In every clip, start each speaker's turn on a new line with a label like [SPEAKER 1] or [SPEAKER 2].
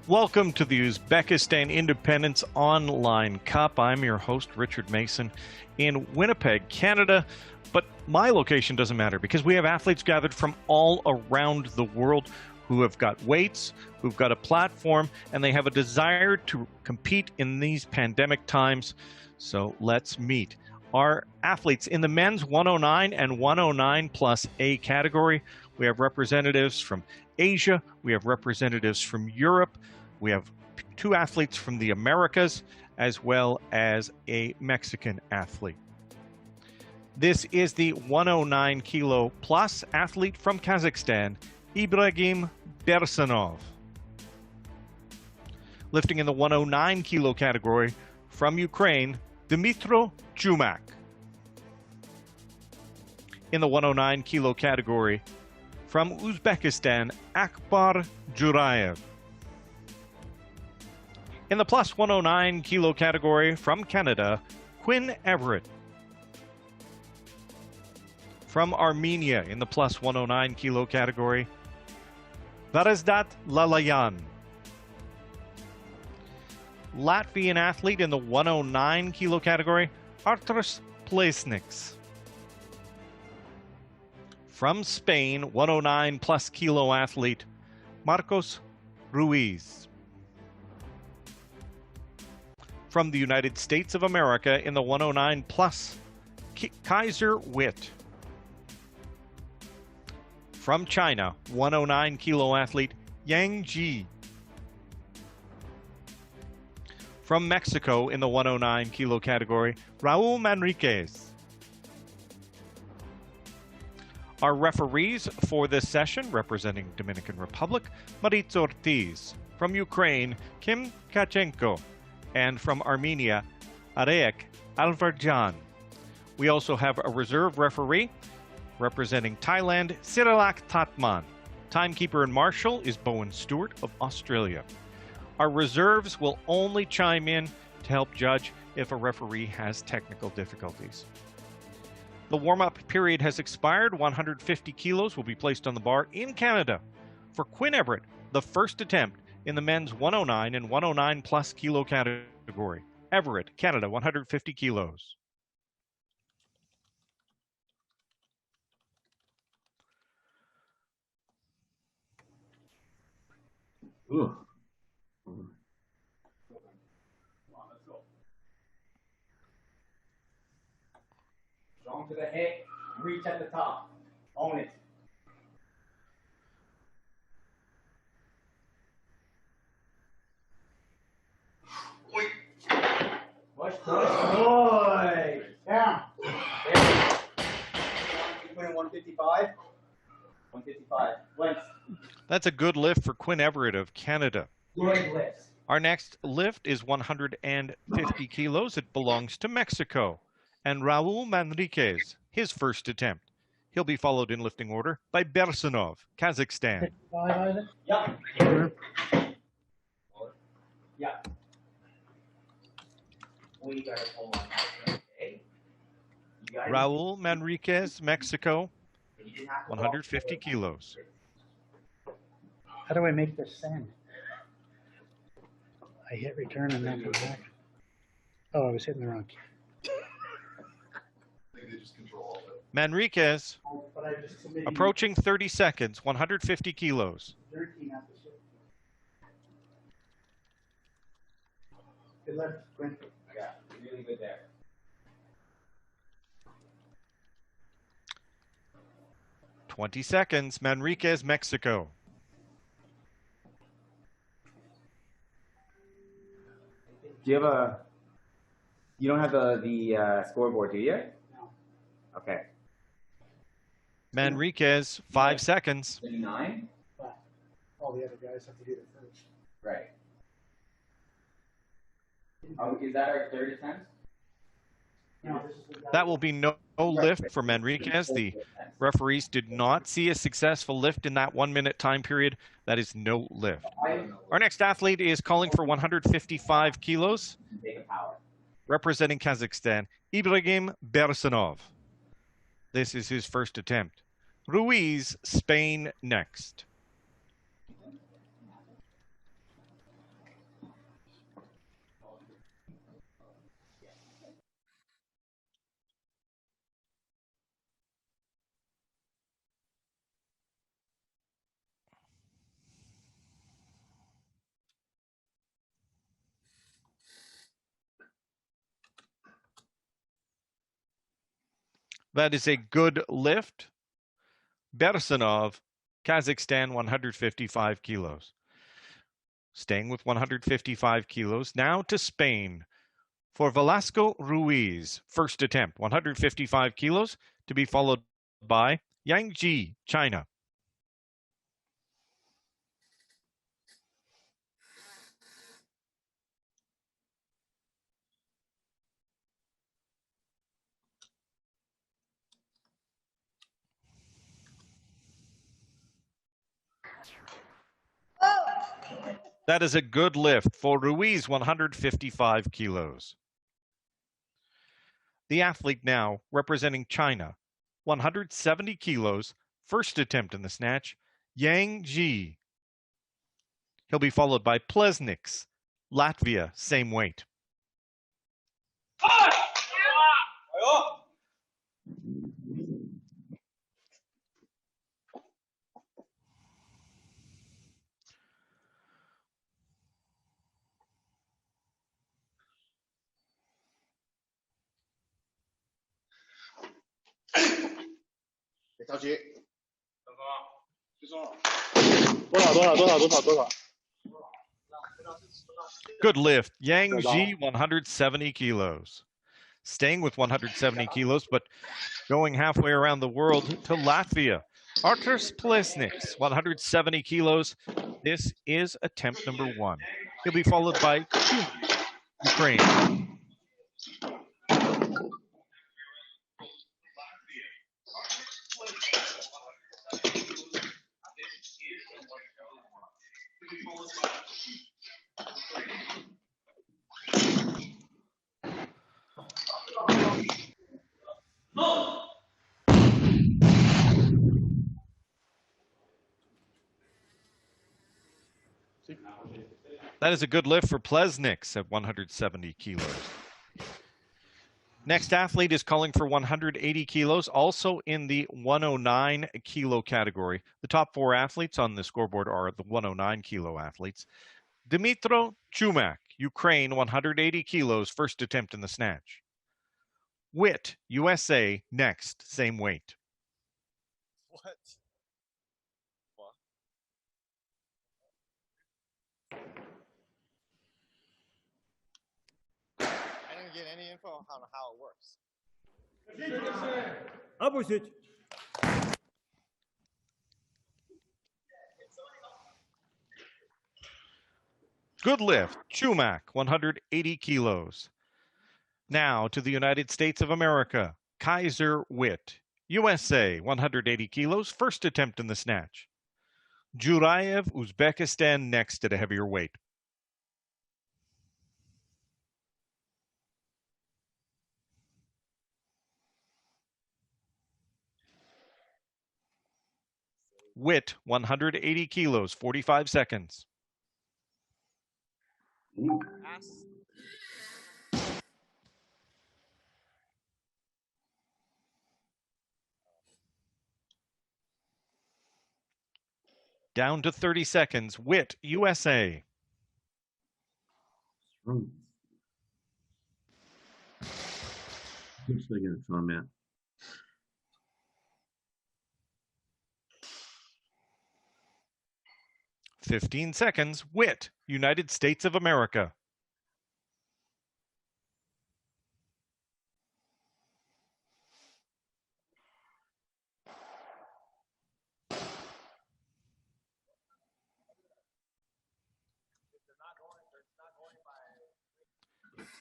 [SPEAKER 1] Welcome to the Uzbekistan Independence Online Cup. I'm your host, Richard Mason, in Winnipeg, Canada. But my location doesn't matter because we have athletes gathered from all around the world who have got weights, who've got a platform, and they have a desire to compete in these pandemic times. So let's meet our athletes in the men's 109 and 109 plus A category. We have representatives from Asia. We have representatives from Europe. We have two athletes from the Americas, as well as a Mexican athlete. This is the 109 kilo plus athlete from Kazakhstan, Ibrahim Bersanov. Lifting in the 109 kilo category from Ukraine, Dmitro Chumak. In the 109 kilo category from Uzbekistan, Akbar Jurayev. In the plus 109 kilo category from Canada, Quinn Everett. From Armenia in the plus 109 kilo category, Varazdat Lalayan. Latvian athlete in the 109 kilo category, Arturs Plesniks. From Spain, 109 plus kilo athlete, Marcos Ruiz. From the United States of America in the 109 plus, Kaiser Witt. From China, 109 kilo athlete, Yang Ji. From Mexico in the 109 kilo category, Raul Manriquez. Our referees for this session, representing Dominican Republic, Maritza Ortiz. From Ukraine, Kim Kachenko. And from Armenia, Arek Alvarjan. We also have a reserve referee representing Thailand, Sirilak Tatman. Timekeeper and marshal is Bowen Stewart of Australia. Our reserves will only chime in to help judge if a referee has technical difficulties. The warm-up period has expired. 150 kilos will be placed on the bar in Canada. For Quinn Everett, the first attempt in the men's 109 and 109 plus kilo category. Everett, Canada, 150 kilos.
[SPEAKER 2] Ooh.
[SPEAKER 3] Strong to the hip, reach at the top, own it. Push, boy. Down. There. You put in 155. 155. Length.
[SPEAKER 1] That's a good lift for Quinn Everett of Canada.
[SPEAKER 3] Great lift.
[SPEAKER 1] Our next lift is 150 kilos. It belongs to Mexico. And Raul Manriquez, his first attempt. He'll be followed in lifting order by Bersanov, Kazakhstan.
[SPEAKER 3] Yeah. Yeah. Well, you gotta hold on. Okay.
[SPEAKER 1] Raul Manriquez, Mexico, 150 kilos.
[SPEAKER 4] How do I make this send? I hit return and then come back. Oh, I was hitting the wrong key.
[SPEAKER 1] Manriquez, approaching 30 seconds, 150 kilos.
[SPEAKER 4] Good luck, Quinn.
[SPEAKER 3] Yeah, really good there.
[SPEAKER 1] "20 seconds, Manriquez, Mexico.
[SPEAKER 2] Do you have you don't have the scoreboard, do you?
[SPEAKER 4] No.
[SPEAKER 2] Okay.
[SPEAKER 1] Manriquez, 5 seconds.
[SPEAKER 2] 39?
[SPEAKER 4] But all the other guys have to do it first.
[SPEAKER 2] Right. Oh, is that our third attempt?
[SPEAKER 4] No, this is
[SPEAKER 1] That will be no lift for Manriquez. The referees did not see a successful lift in that 1 minute time period. That is no lift. Our next athlete is calling for 155 kilos, representing Kazakhstan, Ibrahim Bersanov. This is his first attempt. Ruiz, Spain next. That is a good lift. Bersanov, Kazakhstan, 155 kilos. Staying with 155 kilos. Now to Spain for Velasco Ruiz. First attempt, 155 kilos, to be followed by Yang Ji, China. That is a good lift for Ruiz, 155 kilos. The athlete now representing China, 170 kilos, first attempt in the snatch, Yang Ji. He'll be followed by Plesniks, Latvia, same weight. Good lift. Yang Ji, 170 kilos. Staying with 170 kilos, but going halfway around the world to Latvia. Arturs Plesniks, 170 kilos. This is attempt number 1. He'll be followed by Ukraine. That is a good lift for Plesniks at 170 kilos. Next athlete is calling for 180 kilos, also in the 109 kilo category. The top 4 athletes on the scoreboard are the 109 kilo athletes. Dmytro Chumak, Ukraine, 180 kilos, first attempt in the snatch. Witt, USA, next, same weight.
[SPEAKER 5] What? I didn't get any info on how it works.
[SPEAKER 6] Опустить.
[SPEAKER 1] Good lift. Chumak, 180 kilos. Now to the United States of America. Kaiser Witt, USA, 180 kilos, first attempt in the snatch. Jurayev, Uzbekistan, next at a heavier weight. Witt, 180 kilos, 45 seconds.
[SPEAKER 5] Pass.
[SPEAKER 1] Down to 30 seconds. Witt, USA.
[SPEAKER 7] Looks like it's on that.
[SPEAKER 1] "15 seconds. Witt, United States of America.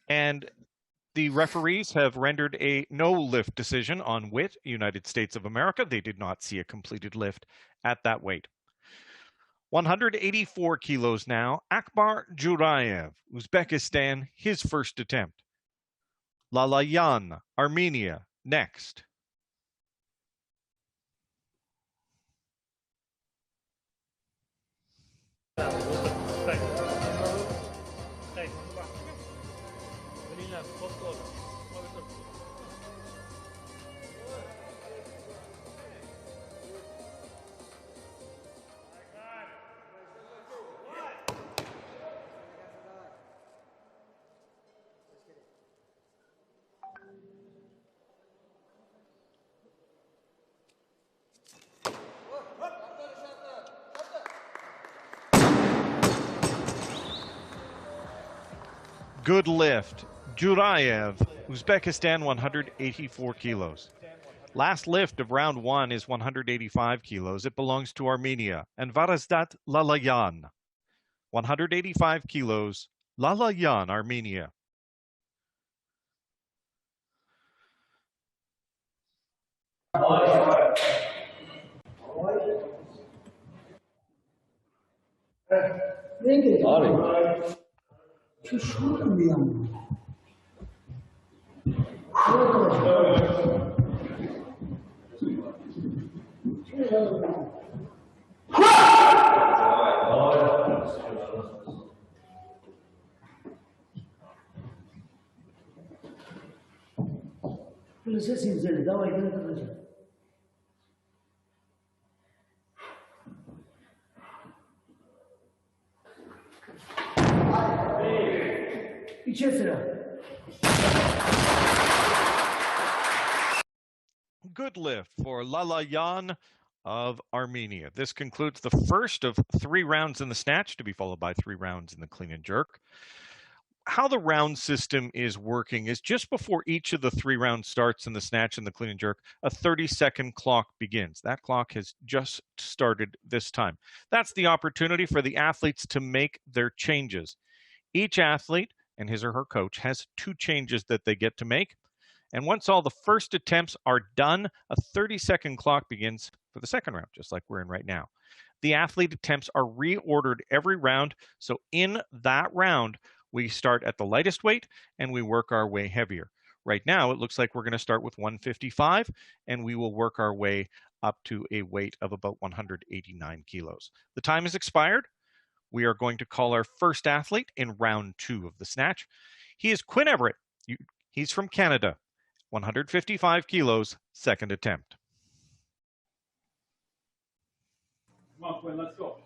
[SPEAKER 1] And the referees have rendered a no lift decision on Witt, United States of America. They did not see a completed lift at that weight. 184 kilos now. Akbar Jurayev, Uzbekistan, his first attempt. Lalayan, Armenia, next. Good lift. Jurayev, Uzbekistan, 184 kilos. Last lift of round 1 is 185 kilos. It belongs to Armenia. And Varazdat Lalayan, 185 kilos. Lalayan, Armenia. Good lift for Lalayan of Armenia. This concludes the first of 3 rounds in the snatch, to be followed by 3 rounds in the clean and jerk. How the round system is working is just before each of the 3 rounds starts in the snatch and the clean and jerk, a 30-second clock begins. That clock has just started this time. That's the opportunity for the athletes to make their changes. Each athlete and his or her coach has 2 changes that they get to make. And once all the first attempts are done, a 30-second clock begins for the second round, just like we're in right now. The athlete attempts are reordered every round. So in that round, we start at the lightest weight and we work our way heavier. Right now, it looks like we're going to start with 155 and we will work our way up to a weight of about 189 kilos. The time has expired. We are going to call our first athlete in round 2 of the snatch. He is Quinn Everett. He's from Canada. 155 kilos, second attempt.
[SPEAKER 3] Come on, Quinn, let's go.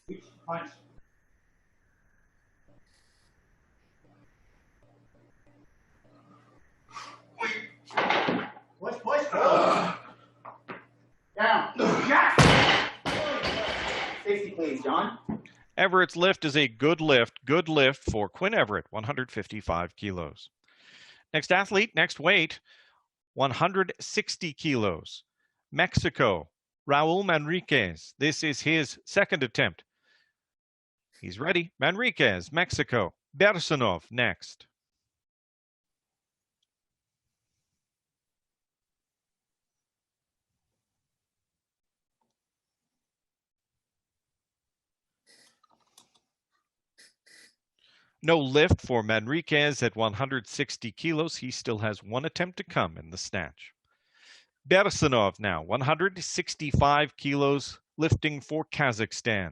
[SPEAKER 3] Reach, punch. Push, push. Down. Yes!
[SPEAKER 2] 60, please, John.
[SPEAKER 1] Everett's lift is a good lift for Quinn Everett, 155 kilos. Next athlete, next weight, 160 kilos. Mexico, Raul Manriquez. This is his second attempt. He's ready. Manriquez, Mexico. Bersonov next. No lift for Manriquez at 160 kilos. He still has 1 attempt to come in the snatch. Bersonov now, 165 kilos, lifting for Kazakhstan.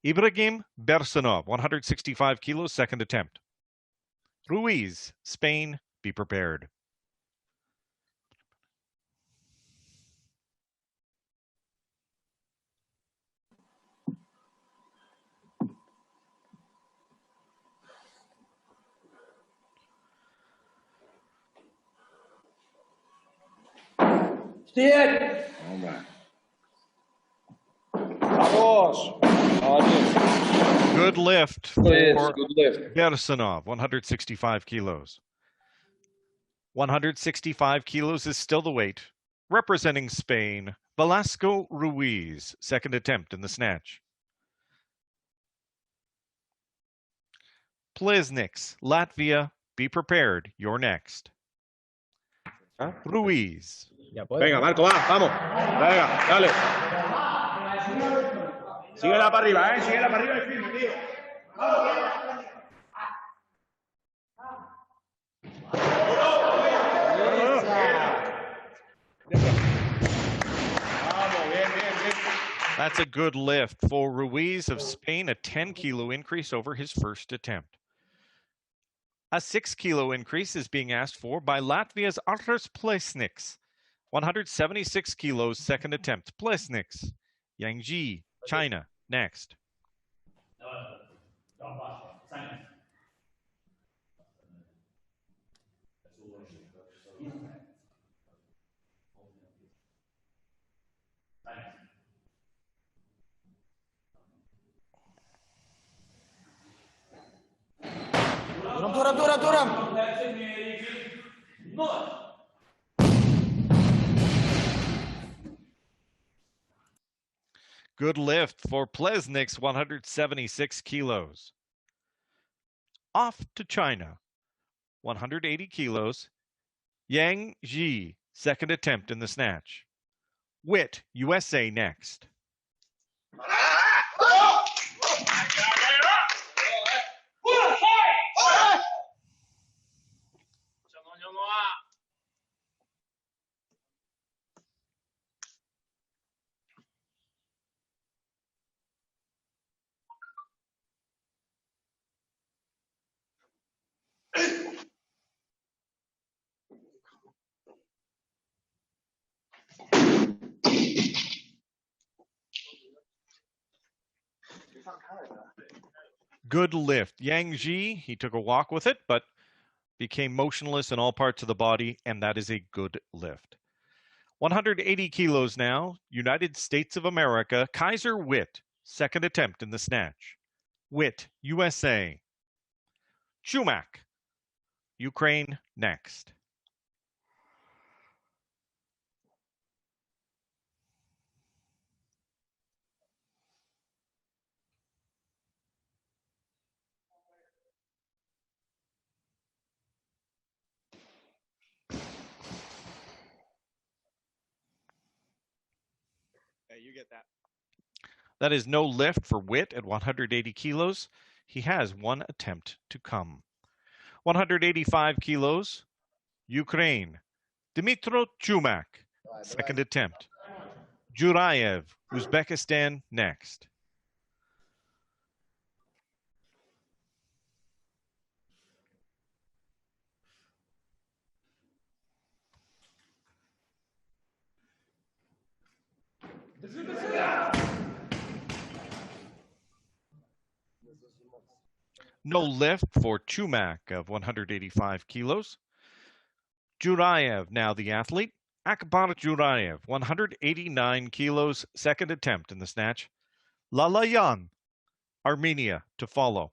[SPEAKER 1] Ibrahim Bersonov, 165 kilos, second attempt. Ruiz, Spain, be prepared.
[SPEAKER 4] Стоять! Хорош! Молодец.
[SPEAKER 1] Good lift for
[SPEAKER 4] Good lift.
[SPEAKER 1] Bersonov, 165 kilos. 165 kilos is still the weight. Representing Spain, Velasco Ruiz, second attempt in the snatch. Plesniks, Latvia, be prepared. You're next. Ruiz.
[SPEAKER 6] Venga, Marco, va, vamos. Venga, dale. Síguela para arriba, síguela para arriba y firme, tío. Vamos, bien, bien, bien.
[SPEAKER 1] That's a good lift for Ruiz of Spain, a 10-kilo increase over his first attempt. A 6-kilo increase is being asked for by Latvia's Arturs Plesniks, 176 kilos, second attempt. Plesniks, Yangji, China, next.
[SPEAKER 7] Durun.
[SPEAKER 1] Good lift for Plesniks, 176 kilos. Off to China, 180 kilos. Yang Ji, second attempt in the snatch. Witt, USA, next. Good lift. Yang Ji, he took a walk with it, but became motionless in all parts of the body, and that is a good lift. 180 kilos now, United States of America, Kaiser Witt, second attempt in the snatch. Witt, USA. Chumak, Ukraine, next.
[SPEAKER 5] You get that.
[SPEAKER 1] That is no lift for Witt at 180 kilos. He has one attempt to come. 185 kilos, Ukraine. Dmitro Chumak, second attempt. Jurayev, Uzbekistan, next. No lift for Chumak of 185 kilos. Jurayev, now the athlete. Akbar Jurayev, 189 kilos, second attempt in the snatch. Lalayan, Armenia, to follow.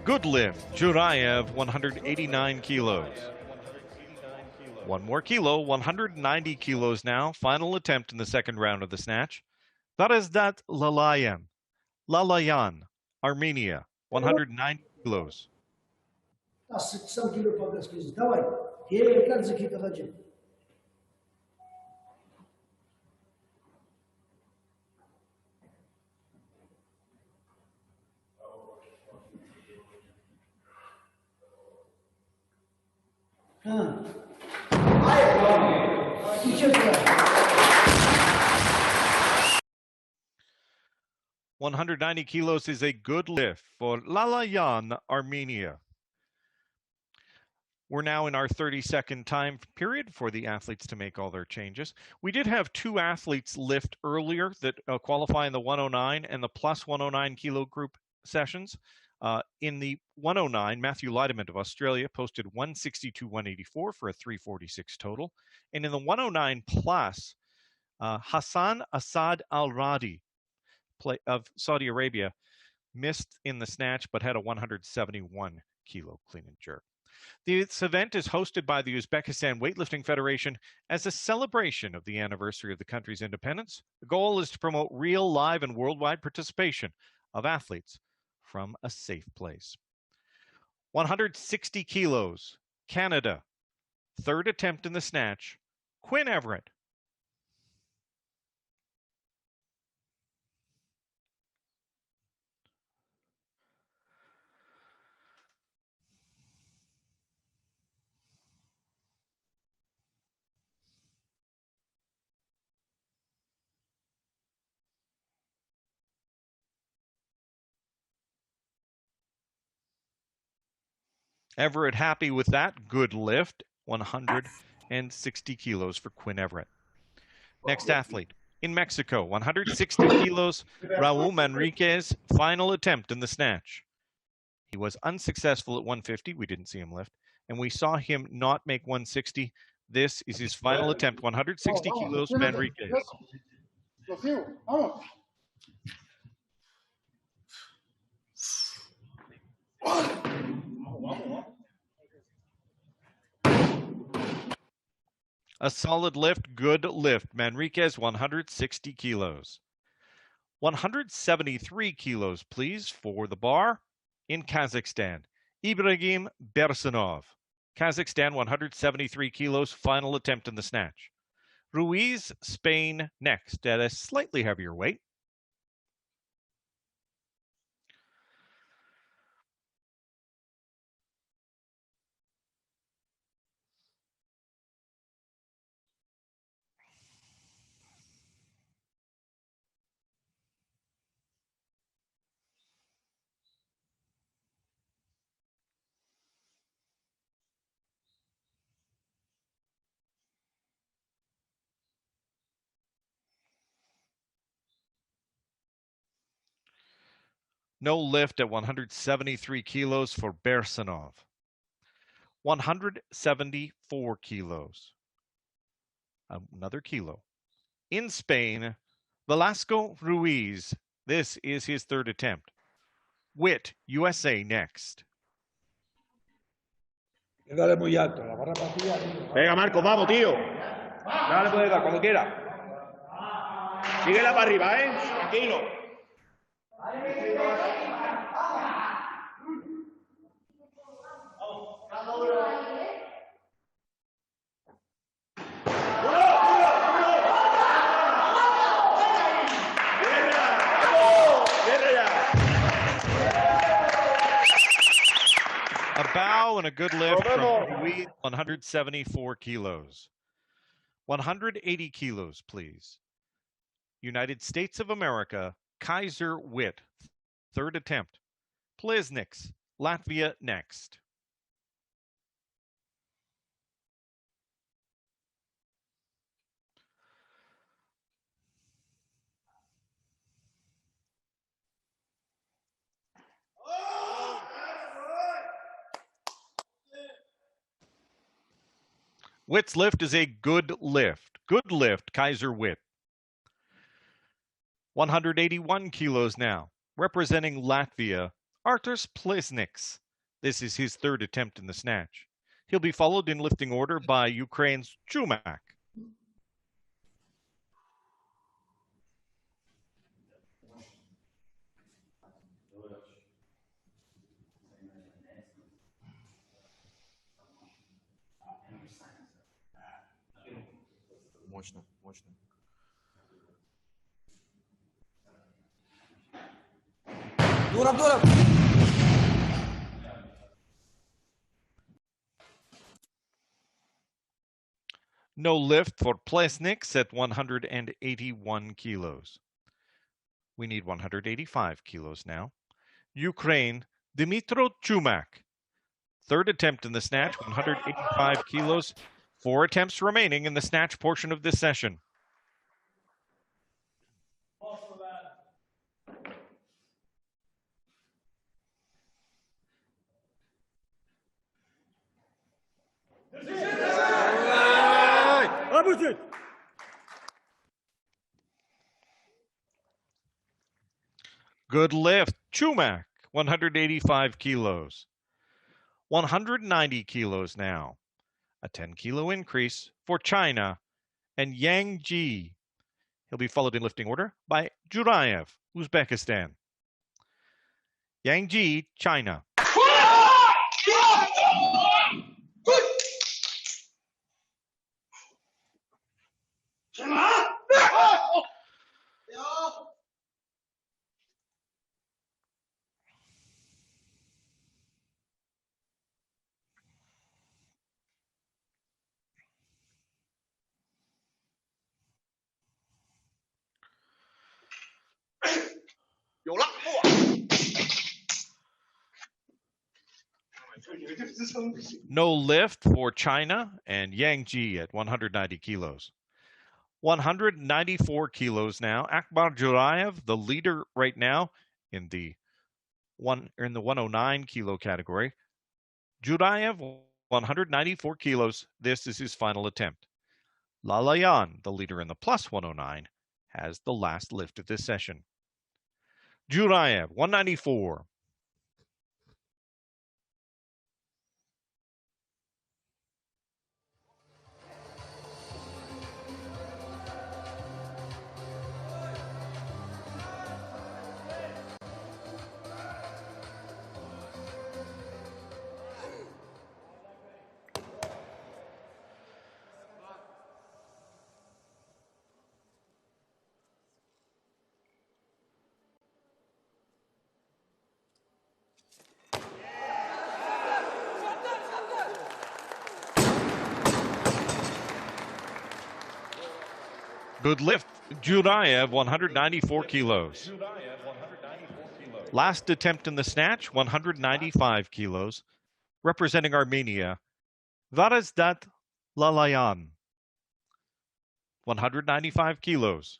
[SPEAKER 1] Good lift, Jurayev, 189 kilos. One more kilo, 190 kilos now. Final attempt in the second round of the snatch. Varazdat Lalayan, Armenia, 190 kilos.
[SPEAKER 7] Huh.
[SPEAKER 1] 190 kilos is a good lift for Lalayan, Armenia. We're now in our 30-second time period for the athletes to make all their changes. We did have two athletes lift earlier that qualify in the 109 and the plus 109 kilo group sessions. In the 109, Matthew Leideman of Australia posted 162.184 for a 346 total. And in the 109 plus, Hassan Asad Al-Radi of Saudi Arabia missed in the snatch but had a 171 kilo clean and jerk. This event is hosted by the Uzbekistan Weightlifting Federation as a celebration of the anniversary of the country's independence. The goal is to promote real, live, and worldwide participation of athletes from a safe place. 160 kilos, Canada. Third attempt in the snatch, Quinn Everett. Everett happy with that. Good lift. 160 kilos for Quinn Everett. Next athlete. In Mexico, 160 kilos, Raul Manriquez, final attempt in the snatch. He was unsuccessful at 150. We didn't see him lift. And we saw him not make 160. This is his final attempt, 160 kilos, Manriquez. A solid lift, good lift. Manriquez, 160 kilos. 173 kilos, please, for the bar. In Kazakhstan, Ibrahim Bersanov. Kazakhstan, 173 kilos, final attempt in the snatch. Ruiz, Spain, next at a slightly heavier weight. No lift at 173 kilos for Bersanov. 174 kilos. Another kilo. In Spain, Velasco Ruiz. This is his third attempt. Witt, USA, next.
[SPEAKER 4] Dale muy alto, la barra para arriba.
[SPEAKER 6] Venga, Marcos, vamos, tío. Dale, puedes dar cuando quiera. Síguela para arriba, tranquilo.
[SPEAKER 1] A bow and a good lift from Ruiz, 174 kilos. 180 kilos, please. United States of America, Kaiser Witt, third attempt. Plesniks, Latvia, next. Witt's lift is a good lift. Good lift, Kaiser Witt. 181 kilos now. Representing Latvia, Arturs Plesniks. This is his third attempt in the snatch. He'll be followed in lifting order by Ukraine's Chumak.
[SPEAKER 6] Мощно, мощно.
[SPEAKER 7] Дуров, Дуров!
[SPEAKER 1] No lift for Plesniks at 181 kilos. We need 185 kilos now. Ukraine, Dmytro Chumak. Third attempt in the snatch, 185 kilos. 4 attempts remaining in the snatch portion of this session. Good lift. Chumak, 185 kilos. 190 kilos now. A 10-kilo increase for China and Yang Ji. He'll be followed in lifting order by Jurayev, Uzbekistan. Yang Ji, China. No lift for China and Yang Ji at 190 kilos. 194 kilos now. Akbar Jurayev, the leader right now in the 109 kilo category. Jurayev, 194 kilos. This is his final attempt. Lalayan, the leader in the plus 109, has the last lift of this session. Jurayev, 194. Good lift. Jurayev, 194 kilos. Last attempt in the snatch, 195 kilos. Representing Armenia, Varazdat Lalayan, 195 kilos.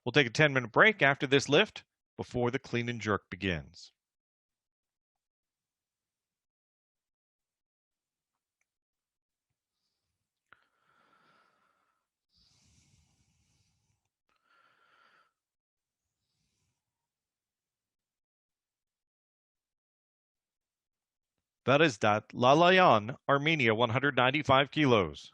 [SPEAKER 1] We'll take a 10-minute break after this lift before the clean and jerk begins. Varazdat Lalayan, Armenia, 195 kilos.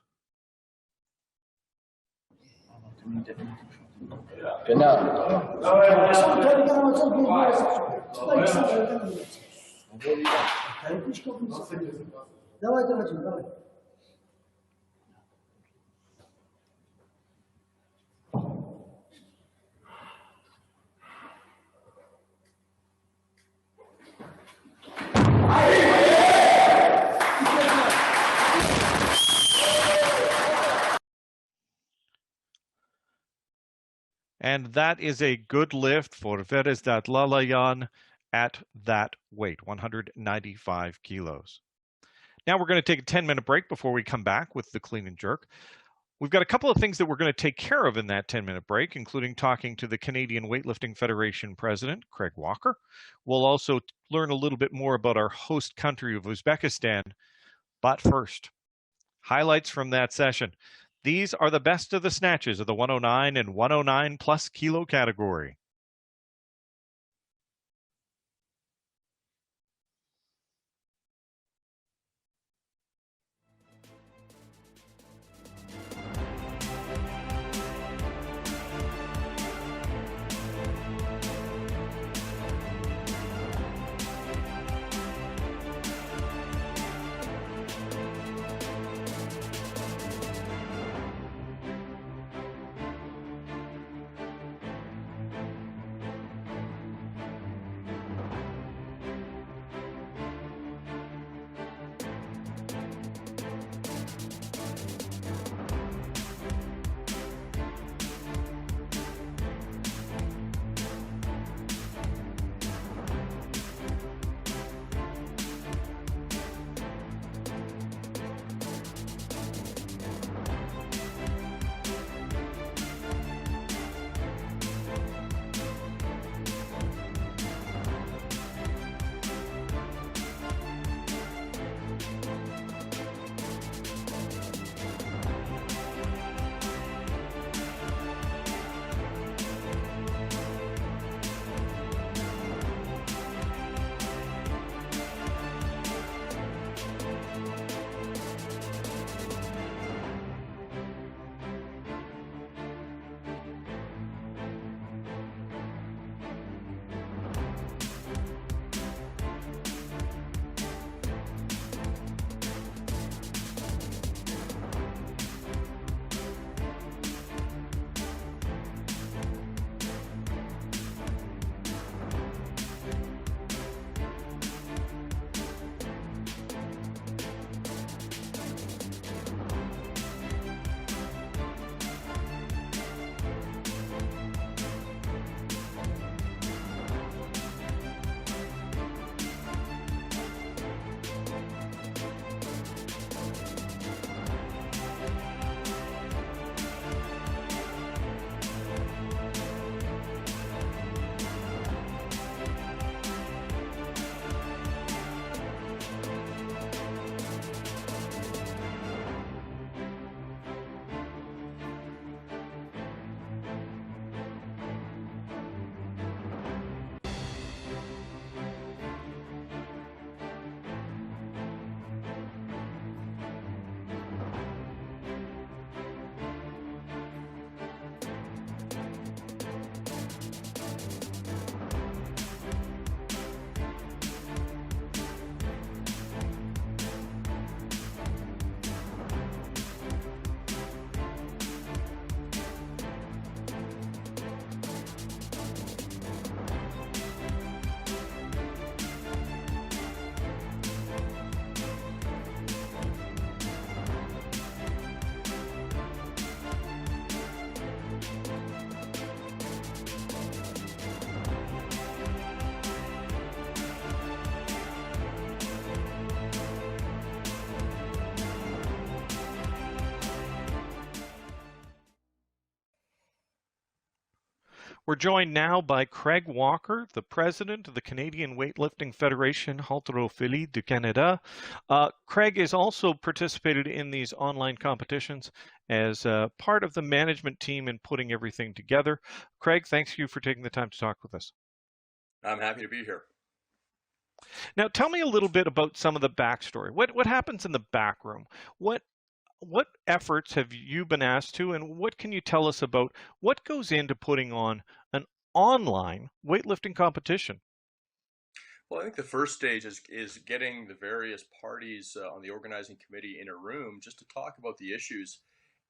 [SPEAKER 1] And that is a good lift for Varazdat Lalayan at that weight, 195 kilos. Now we're going to take a 10-minute break before we come back with the clean and jerk. We've got a couple of things that we're going to take care of in that 10-minute break, including talking to the Canadian Weightlifting Federation President, Craig Walker. We'll also learn a little bit more about our host country of Uzbekistan. But first, highlights from that session. These are the best of the snatches of the 109 and 109 plus kilo category. We're joined now by Craig Walker, the president of the Canadian Weightlifting Federation, Haltérophilie du Canada. Craig has also participated in these online competitions as part of the management team in putting everything together. Craig, thanks you for taking the time to talk with us.
[SPEAKER 8] I'm happy to be here.
[SPEAKER 1] Now, tell me a little bit about some of the backstory. What happens in the back room? What efforts have you been asked to, and what can you tell us about what goes into putting on an online weightlifting competition?
[SPEAKER 8] Well, I think the first stage is getting the various parties on the organizing committee in a room just to talk about the issues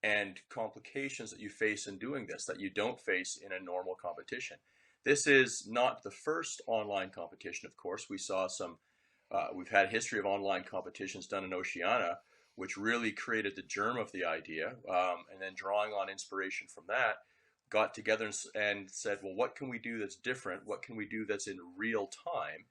[SPEAKER 8] and complications that you face in doing this that you don't face in a normal competition. This is not the first online competition, of course. We saw we've had a history of online competitions done in Oceania, which really created the germ of the idea, and then drawing on inspiration from that, got together and said, well, what can we do that's different? What can we do that's in real time?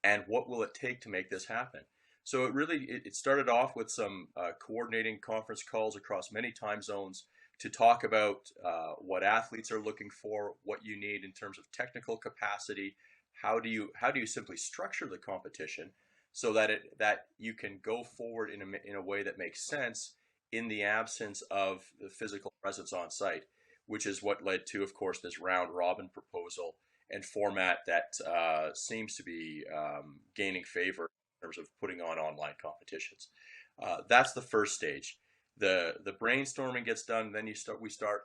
[SPEAKER 8] And what will it take to make this happen? So it started off with some coordinating conference calls across many time zones to talk about what athletes are looking for, what you need in terms of technical capacity, how do you simply structure the competition so that you can go forward in a way that makes sense in the absence of the physical presence on site, which is what led to, of course, this round robin proposal and format that seems to be gaining favor in terms of putting on online competitions. That's the first stage. The brainstorming gets done, then we start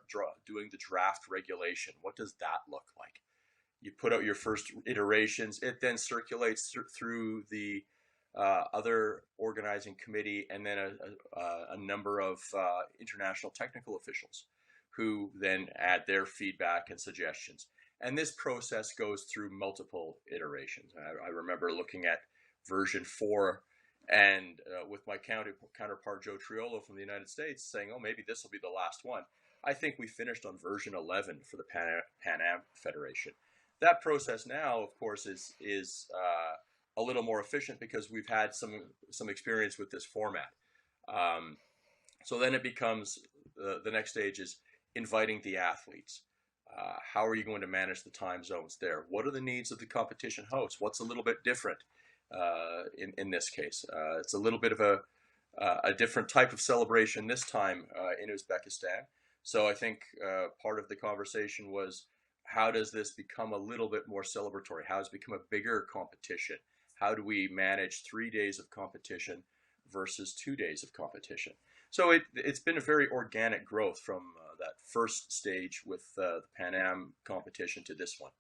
[SPEAKER 8] doing the draft regulation. What does that look like? You put out your first iterations. It then circulates through the other organizing committee, and then a number of international technical officials who then add their feedback and suggestions. And this process goes through multiple iterations. I remember looking at version 4 and with my counterpart Joe Triolo from the United States saying, oh, maybe this will be the last one. I think we finished on version 11 for the Pan Am Federation. That process now, of course, is a little more efficient because we've had some experience with this format. So then it becomes the next stage is inviting the athletes. How are you going to manage the time zones there? What are the needs of the competition host? What's a little bit different in this case? It's a little bit of a different type of celebration this time in Uzbekistan. So I think part of the conversation was, how does this become a little bit more celebratory? How does it become a bigger competition? How do we manage 3 days of competition versus 2 days of competition? So it's been a very organic growth from that first stage with the Pan Am competition to this one.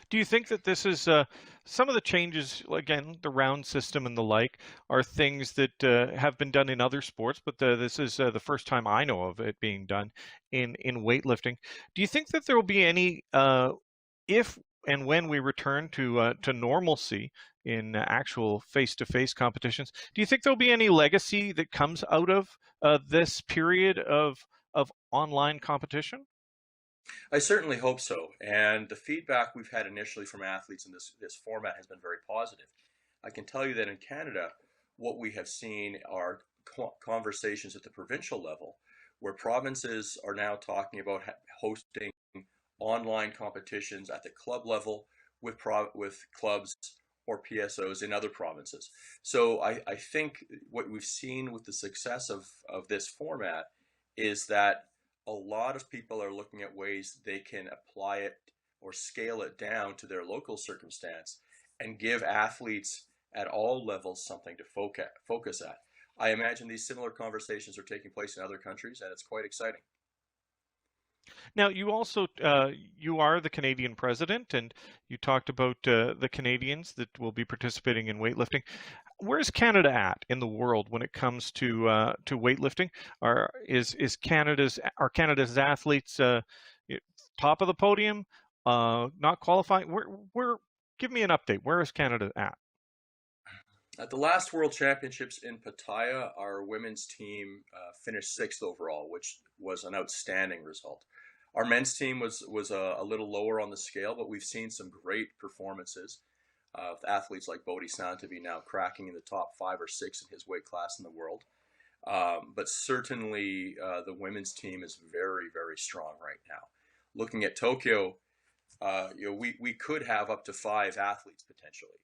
[SPEAKER 1] Do you think that this is some of the changes, again, the round system and the like, are things that have been done in other sports, but this is the first time I know of it being done in weightlifting. Do you think that there will be any, if and when we return to normalcy in actual face-to-face competitions, do you think there'll be any legacy that comes out of this period of online competition?
[SPEAKER 8] I certainly hope so. And the feedback we've had initially from athletes in this format has been very positive. I can tell you that in Canada, what we have seen are conversations at the provincial level where provinces are now talking about hosting online competitions at the club level with clubs or PSOs in other provinces. So I think what we've seen with the success of this format is that a lot of people are looking at ways they can apply it or scale it down to their local circumstance and give athletes at all levels something to focus at. I imagine these similar conversations are taking place in other countries, and it's quite exciting.
[SPEAKER 1] Now, you also you are the Canadian president, and you talked about the Canadians that will be participating in weightlifting. Where's Canada at in the world when it comes to weightlifting? Are Canada's athletes top of the podium, not qualifying? Where? Give me an update. Where is Canada at?
[SPEAKER 8] At the last World Championships in Pattaya, our women's team finished 6th overall, which was an outstanding result. Our men's team was a little lower on the scale, but we've seen some great performances of athletes like Bodhi Santavi now cracking in the top 5 or 6 in his weight class in the world. But certainly the women's team is very, very strong right now. looking at Tokyo, we could have up to 5 athletes potentially.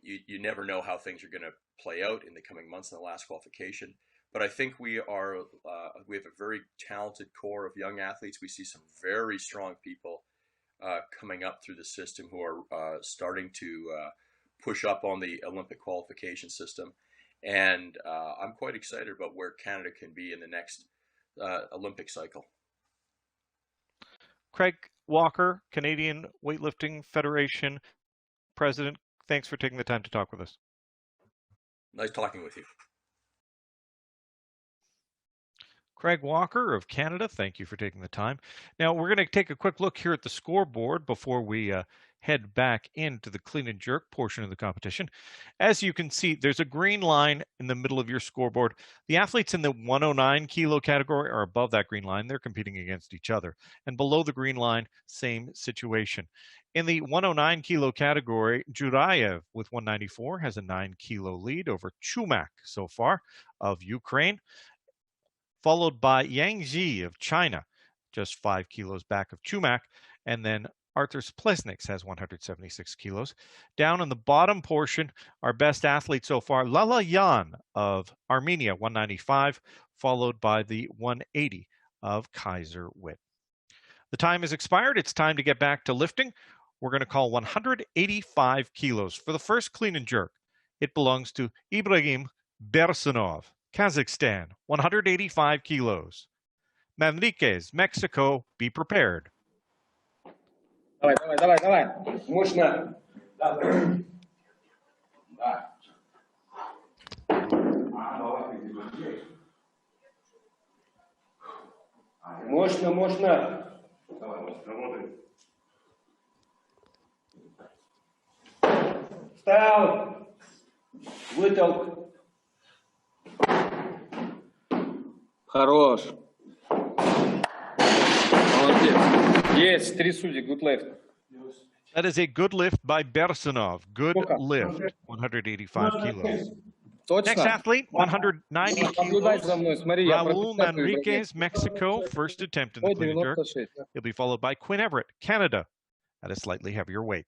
[SPEAKER 8] You never know how things are going to play out in the coming months in the last qualification. But I think we have a very talented core of young athletes. We see some very strong people coming up through the system who are starting to push up on the Olympic qualification system. And I'm quite excited about where Canada can be in the next Olympic cycle.
[SPEAKER 1] Craig Walker, Canadian Weightlifting Federation President, thanks for taking the time to talk with us.
[SPEAKER 8] Nice talking with you.
[SPEAKER 1] Craig Walker of Canada, thank you for taking the time. Now, we're going to take a quick look here at the scoreboard before we head back into the clean and jerk portion of the competition. As you can see, there's a green line in the middle of your scoreboard. The athletes in the 109 kilo category are above that green line. They're competing against each other. And below the green line, same situation. In the 109 kilo category, Jurayev with 194 has a 9 kilo lead over Chumak so far of Ukraine, followed by Yang Ji of China, just 5 kilos back of Chumak, and then Arthur Splesniks has 176 kilos. Down in the bottom portion, our best athlete so far, Lala Yan of Armenia, 195, followed by the 180 of Kaiser Witt. The time has expired. It's time to get back to lifting. We're going to call 185 kilos. For the first clean and jerk, it belongs to Ibrahim Bersanov, Kazakhstan, 185 kilos. Manriquez, Mexico, be prepared.
[SPEAKER 2] Давай, давай, давай, давай. Мощно. Да. Мощно, мощно. Встал. Вытолк. Хорош. Молодец. Есть, 3 судьи, good lift.
[SPEAKER 1] That is a good lift by Bersanov. Good lift, 185 kilos.
[SPEAKER 2] Точно.
[SPEAKER 1] Next athlete, 190
[SPEAKER 2] Наблюдай
[SPEAKER 1] kilos.
[SPEAKER 2] за мной, смотри, я
[SPEAKER 1] Raul
[SPEAKER 2] пропускаю.
[SPEAKER 1] Manriquez, Mexico, first attempt in the
[SPEAKER 2] Ой,
[SPEAKER 1] clean and jerk.
[SPEAKER 2] 96.
[SPEAKER 1] He'll be followed by Quinn Everett, Canada, at a slightly heavier weight.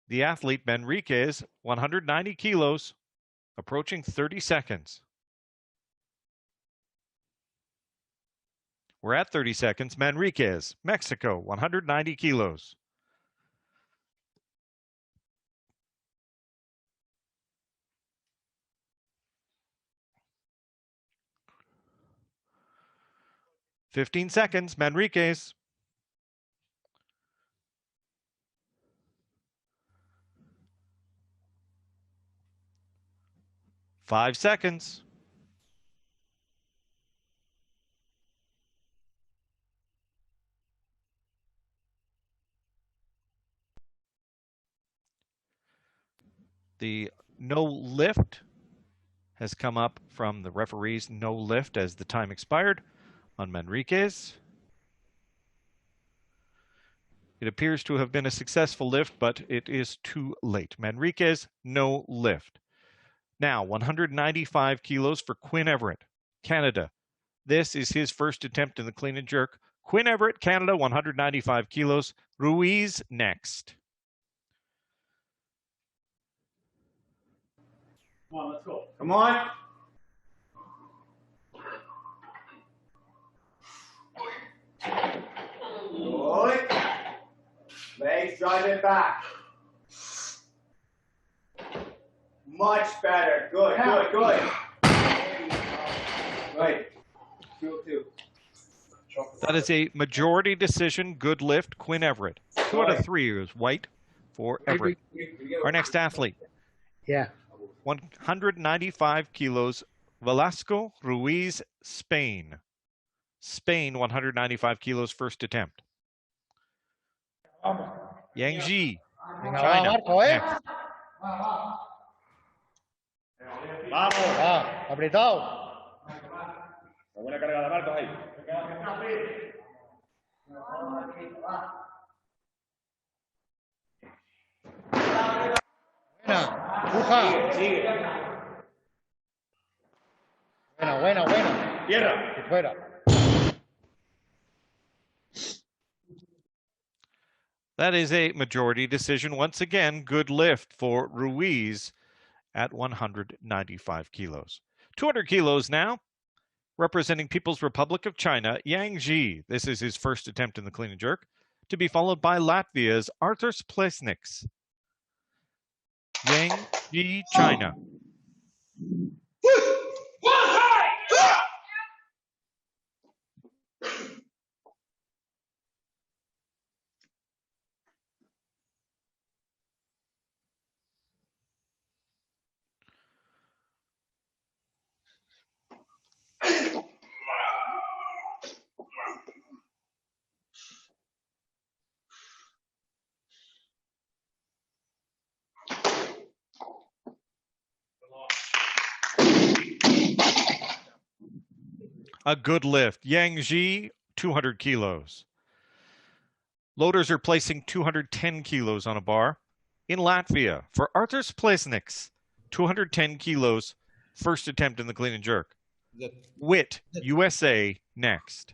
[SPEAKER 1] The athlete, Manriquez, 190 kilos, approaching 30 seconds. We're at 30 seconds. Manriquez, Mexico, 190 kilos. "15 seconds, Manriquez. "5 seconds. The no lift has come up from the referee's no lift as the time expired on Manriquez. It appears to have been a successful lift, but it is too late. Manriquez, no lift. Now, 195 kilos for Quinn Everett, Canada. This is his first attempt in the clean and jerk. Quinn Everett, Canada, 195 kilos. Ruiz next.
[SPEAKER 3] Come on, let's go.
[SPEAKER 2] Come on. Good. Legs drive it back. Much better. Good, good, good. Right. 202.
[SPEAKER 1] That is a majority decision. Good lift, Quinn Everett. 2 out of 3 is white for Everett. Our next athlete.
[SPEAKER 4] Yeah.
[SPEAKER 1] 195 kilos, Velasco Ruiz, Spain. Spain, 195 kilos, first attempt. Yang Ji, China. Next.
[SPEAKER 6] Vamos.
[SPEAKER 4] Apretado.
[SPEAKER 6] Buena carga de Marcos ahí.
[SPEAKER 4] Buena. Puja.
[SPEAKER 2] Sigue.
[SPEAKER 4] Buena.
[SPEAKER 6] Tierra.
[SPEAKER 4] Y fuera.
[SPEAKER 1] That is a majority decision. Once again, good lift for Ruiz at 195 kilos. 200 kilos now, representing People's Republic of China, Yang Ji. This is his first attempt in the clean and jerk, to be followed by Latvia's Arthurs Plesniks. Yang Ji, China. A good lift. Yang Ji, 200 kilos. Loaders are placing 210 kilos on a bar. In Latvia, for Arthurs Plesniks, 210 kilos, first attempt in the clean and jerk. Wit, USA, next.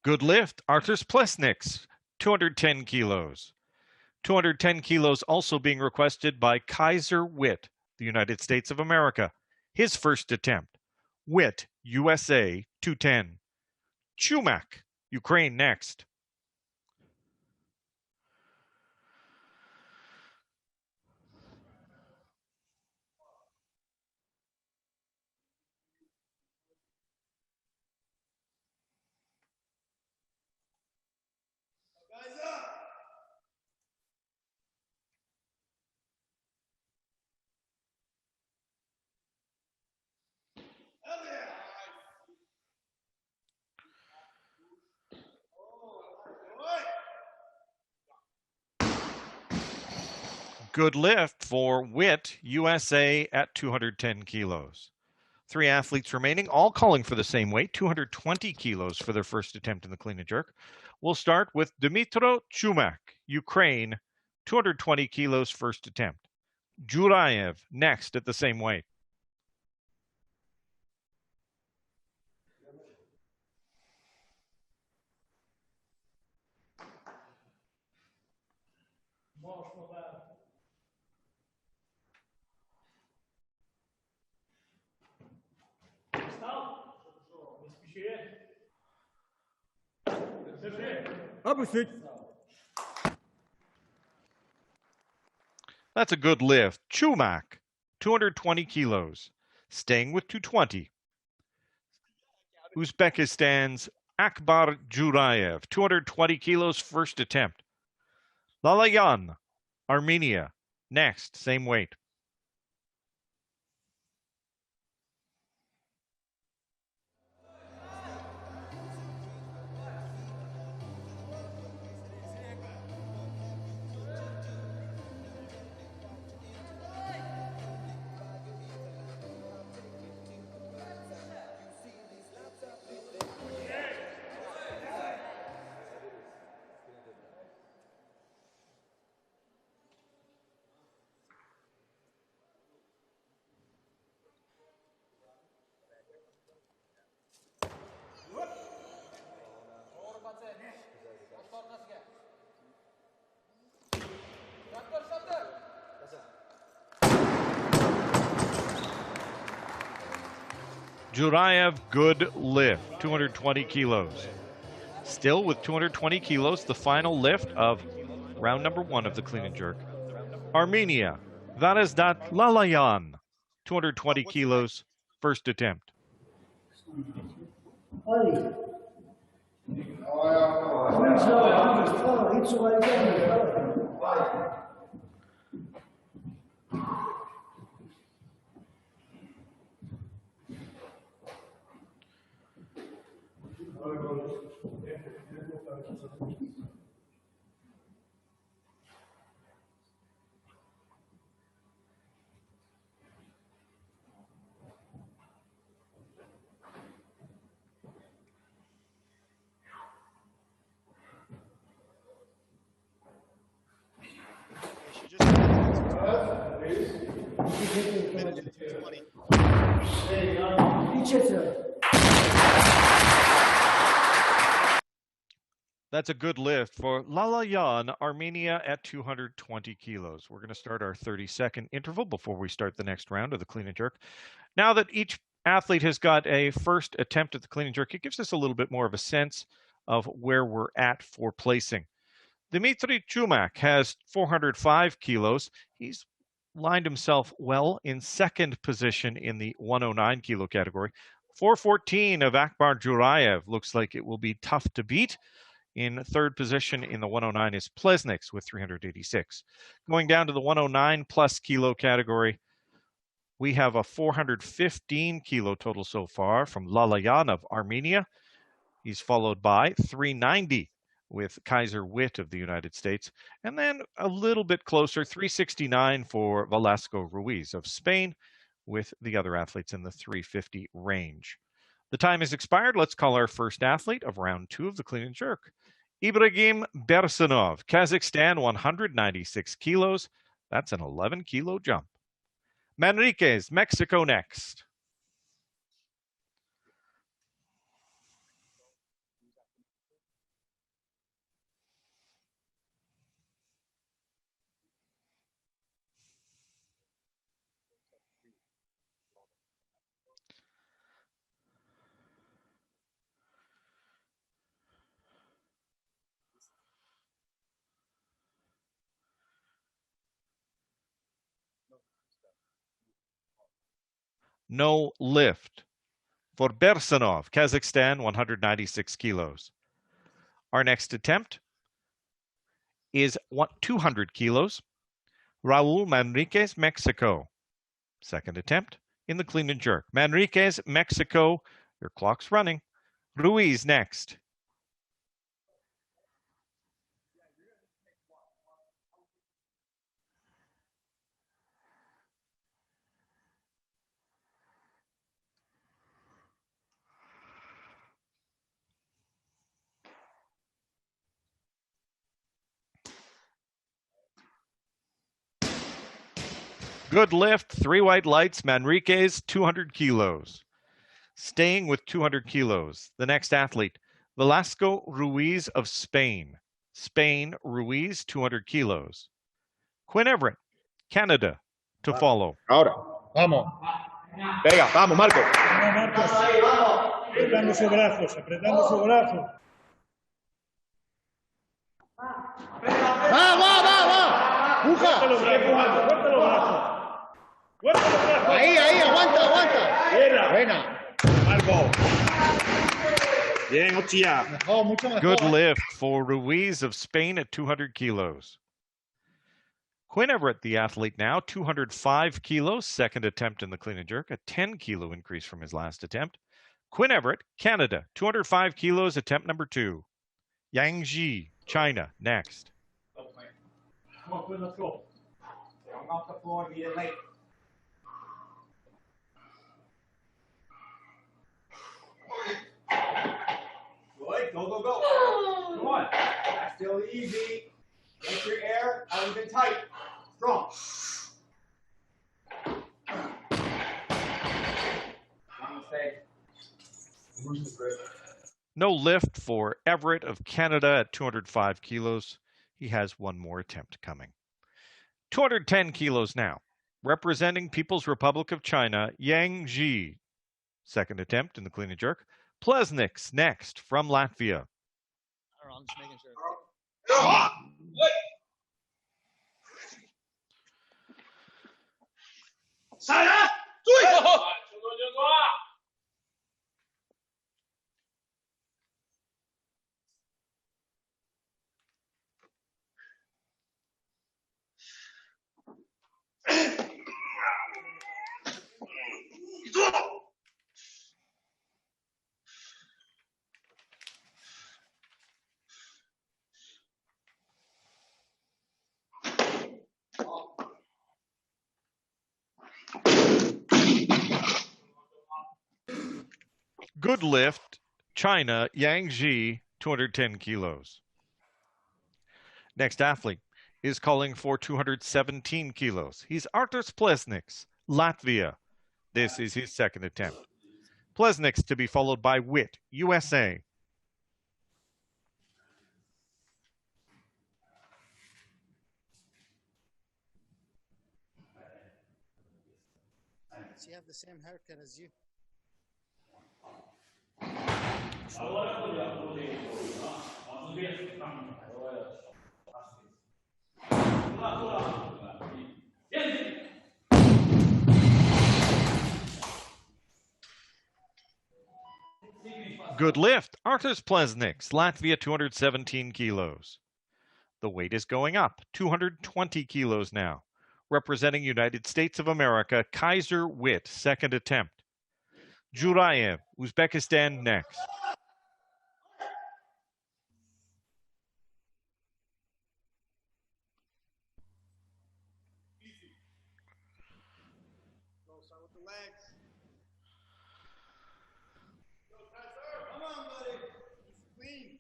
[SPEAKER 1] Good lift. Arthurs Plesniks, 210 kilos. 210 kilos also being requested by Kaiser Witt, the United States of America. His first attempt. Witt, USA, 210. Chumak, Ukraine, next. Good lift for Witt, USA at 210 kilos. 3 athletes remaining, all calling for the same weight, 220 kilos for their first attempt in the clean and jerk. We'll start with Dmytro Chumak, Ukraine, 220 kilos first attempt. Jurayev next at the same weight. That's a good lift. Chumak, 220 kilos. Staying with 220. Uzbekistan's Akbar Jurayev, 220 kilos first attempt. Lalayan, Armenia, next, same weight. Jurayev, good lift, 220 kilos. Still with 220 kilos, the final lift of round number 1 of the clean and jerk. Armenia, Varazdat Lalayan, 220 kilos, first attempt.
[SPEAKER 5] She just minute to 220.
[SPEAKER 1] That's a good lift for Lalayan, Armenia at 220 kilos. We're going to start our 30-second interval before we start the next round of the clean and jerk. Now that each athlete has got a first attempt at the clean and jerk, it gives us a little bit more of a sense of where we're at for placing. Dmitry Chumak has 405 kilos. He's lined himself well in second position in the 109 kilo category. 414 of Akbar Jurayev looks like it will be tough to beat. In third position in the 109 is Plesniks with 386. Going down to the 109 plus kilo category, we have a 415 kilo total so far from Lalayan of Armenia. He's followed by 390 with Kaiser Witt of the United States. And then a little bit closer, 369 for Velasco Ruiz of Spain, with the other athletes in the 350 range. The time has expired. Let's call our first athlete of round 2 of the clean and jerk. Ibrahim Bersanov, Kazakhstan, 196 kilos. That's an 11 kilo jump. Manriquez, Mexico next. No lift for Bersanov, Kazakhstan, 196 kilos. Our next attempt is 200 kilos. Raul Manriquez, Mexico. Second attempt in the clean and jerk. Manriquez, Mexico. Your clock's running. Ruiz next. Good lift, 3 white lights, Manriquez, 200 kilos. Staying with 200 kilos, the next athlete, Velasco Ruiz of Spain. Spain, Ruiz, 200 kilos. Quinn Everett, Canada, to follow.
[SPEAKER 6] Ahora.
[SPEAKER 4] Vamos.
[SPEAKER 6] Venga, vamos, Marco.
[SPEAKER 4] Vamos, Marcos. Apretando sus brazos, apretando sus brazos.
[SPEAKER 6] Va.
[SPEAKER 4] Fuerza los brazos, Marcos, fuerza los brazos. Fuerza los brazos.
[SPEAKER 6] Ahí, aguanta. Buena.
[SPEAKER 4] Marco.
[SPEAKER 6] Bien, Ochia.
[SPEAKER 4] Mejor, mucho mejor.
[SPEAKER 1] Good lift for Ruiz of Spain at 200 kilos. Quinn Everett, the athlete now, 205 kilos, second attempt in the clean and jerk, a 10 kilo increase from his last attempt. Quinn Everett, Canada, 205 kilos, attempt number 2. Yangji, China, next.
[SPEAKER 3] Come on, Quinn, let's go. Don't off the floor and be late. Good, go. Come on. That's still easy. Get your air out and tight. Strong. One mistake.
[SPEAKER 1] No lift for Everett of Canada at 205 kilos. He has one more attempt coming. 210 kilos now. Representing People's Republic of China, Yang Ji. Second attempt in the clean and jerk. Plesniks next from Latvia.
[SPEAKER 5] I don't know, I'm just making sure.
[SPEAKER 1] Good lift, China, Yang Ji, 210 kilos. Next athlete is calling for 217 kilos. He's Arturs Plesniks, Latvia. This is his second attempt. Plesniks to be followed by Witt, USA.
[SPEAKER 5] Does he have the same haircut as you?
[SPEAKER 1] Good lift, Arturs Plesniks, Latvia, 217 kilos. The weight is going up, 220 kilos now. Representing United States of America, Kaiser Witt, second attempt. Jurayev, Uzbekistan, next.
[SPEAKER 5] Go, start with the legs. Go, Kaiser. Come on, buddy. Clean.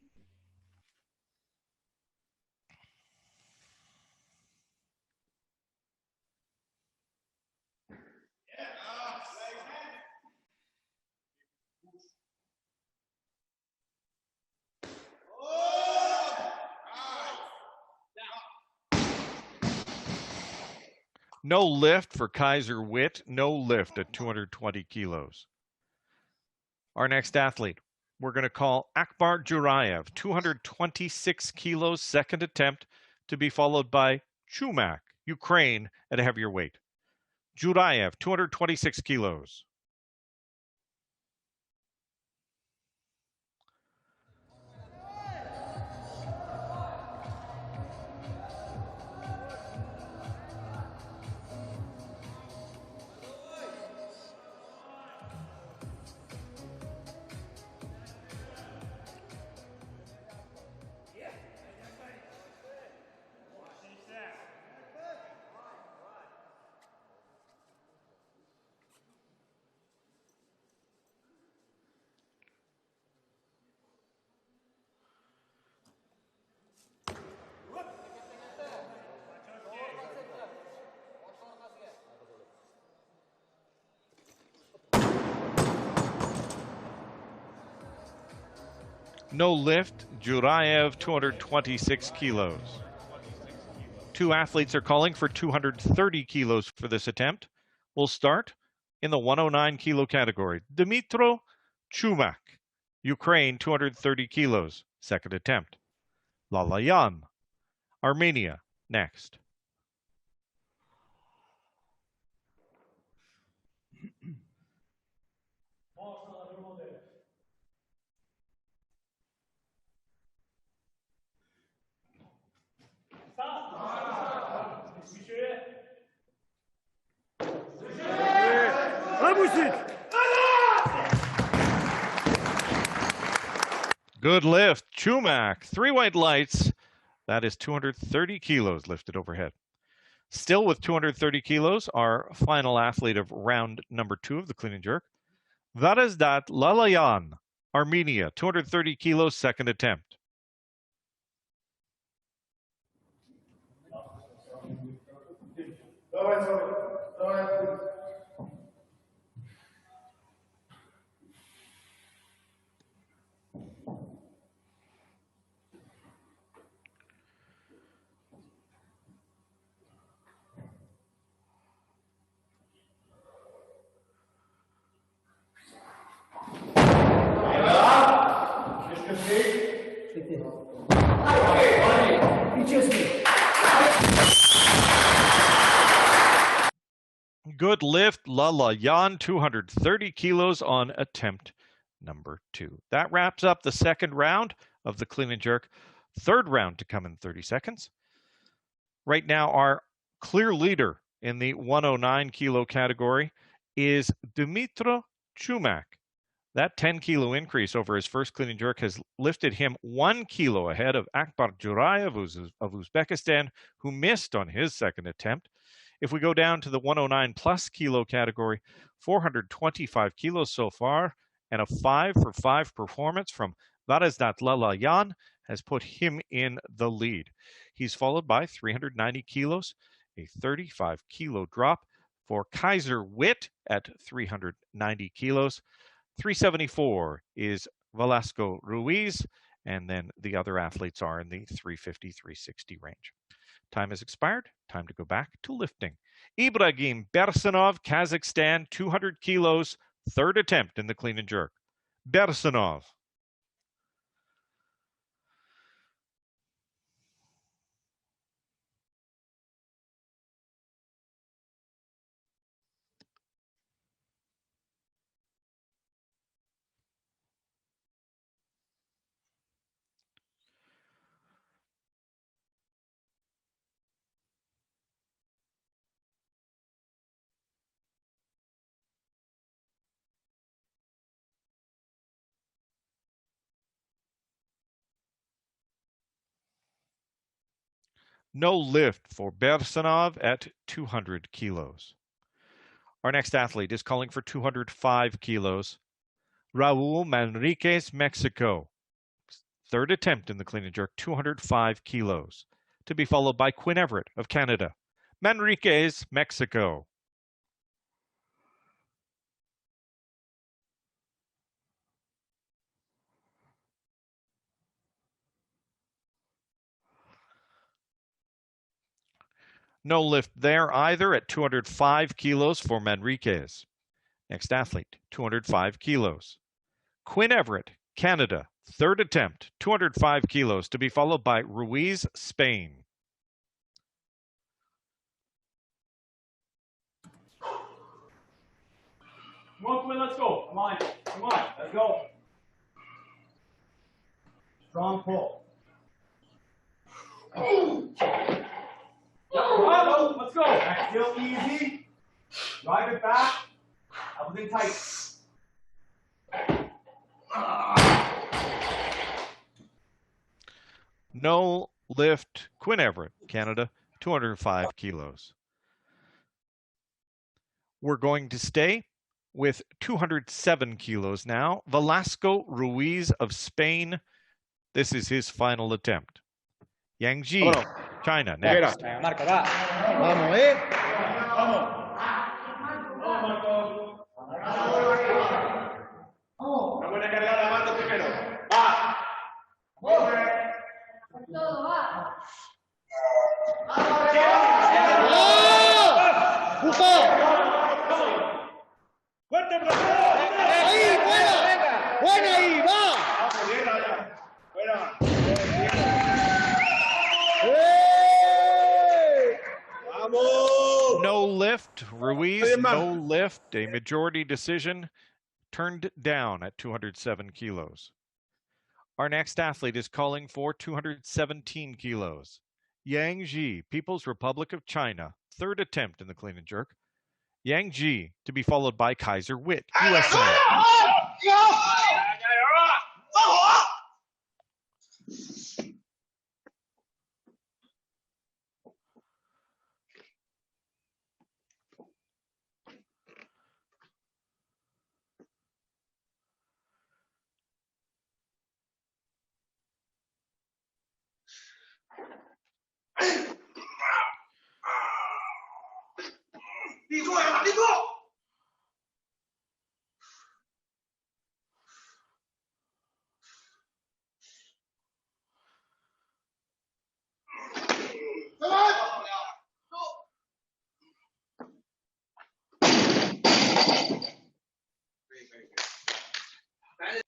[SPEAKER 1] No lift for Kaiser Witt, no lift at 220 kilos. Our next athlete, we're going to call Akbar Jurayev, 226 kilos, second attempt, to be followed by Chumak, Ukraine, at a heavier weight. Jurayev, 226 kilos. No lift, Jurayev, 226 kilos. Two athletes are calling for 230 kilos for this attempt. We'll start in the 109 kilo category. Dmytro Chumak, Ukraine, 230 kilos, second attempt. Lalayan, Armenia, next. Good lift, Chumak, 3 white lights. That is 230 kilos lifted overhead. Still with 230 kilos, our final athlete of round number 2 of the clean and jerk, Varazdat Lalayan, Armenia, 230 kilos, second attempt. Good lift, Lalayan, 230 kilos on attempt number 2. That wraps up the second round of the clean and jerk. Third round to come in 30 seconds. Right now, our clear leader in the 109 kilo category is Dmytro Chumak. That 10 kilo increase over his first clean and jerk has lifted him 1 kilo ahead of Akbar Jurayev of Uzbekistan, who missed on his second attempt. If we go down to the 109 plus kilo category, 425 kilos so far, And a 5-for-5 performance from Varazdat Lalayan has put him in the lead. He's followed by 390 kilos, a 35-kilo drop for Kaiser Witt at 390 kilos. 374 is Velasco Ruiz, and then the other athletes are in the 350, 360 range. Time has expired. Time to go back to lifting. Ibrahim Bersanov, Kazakhstan, 200 kilos, third attempt in the clean and jerk. Bersanov. No lift for Bersanov at 200 kilos. Our next athlete is calling for 205 kilos. Raul Manriquez, Mexico. Third attempt in the clean and jerk, 205 kilos. To be followed by Quinn Everett of Canada. Manriquez, Mexico. No lift there either at 205 kilos for Manriquez. Next athlete, 205 kilos. Quinn Everett, Canada. Third attempt, 205 kilos, to be followed by Ruiz, Spain.
[SPEAKER 3] Come on, Quinn, let's go. Come on, let's go. Strong pull. Bravo, let's go. Back still easy. Drive it back. Everything tight.
[SPEAKER 1] No lift, Quinn Everett, Canada, 205 kilos. We're going to stay with 207 kilos now. Velasco Ruiz of Spain. This is his final attempt. Yang Ji, China, next.
[SPEAKER 7] Marca, va.
[SPEAKER 6] Vamos, Vamos.
[SPEAKER 3] Una buena cargada de mando primero. Va.
[SPEAKER 9] Todo va.
[SPEAKER 4] ¡Fuerte,
[SPEAKER 6] Ahí, buena. Buena ahí, va.
[SPEAKER 3] Vamos, bien, allá. Fuera.
[SPEAKER 6] Vamos.
[SPEAKER 1] No lift, Ruiz, no lift. A majority decision, turned down at 207 kilos. Our next athlete is calling for 217 kilos. Yang Ji, People's Republic of China, third attempt in the clean and jerk. Yang Ji, to be followed by Kaiser Witt, USA.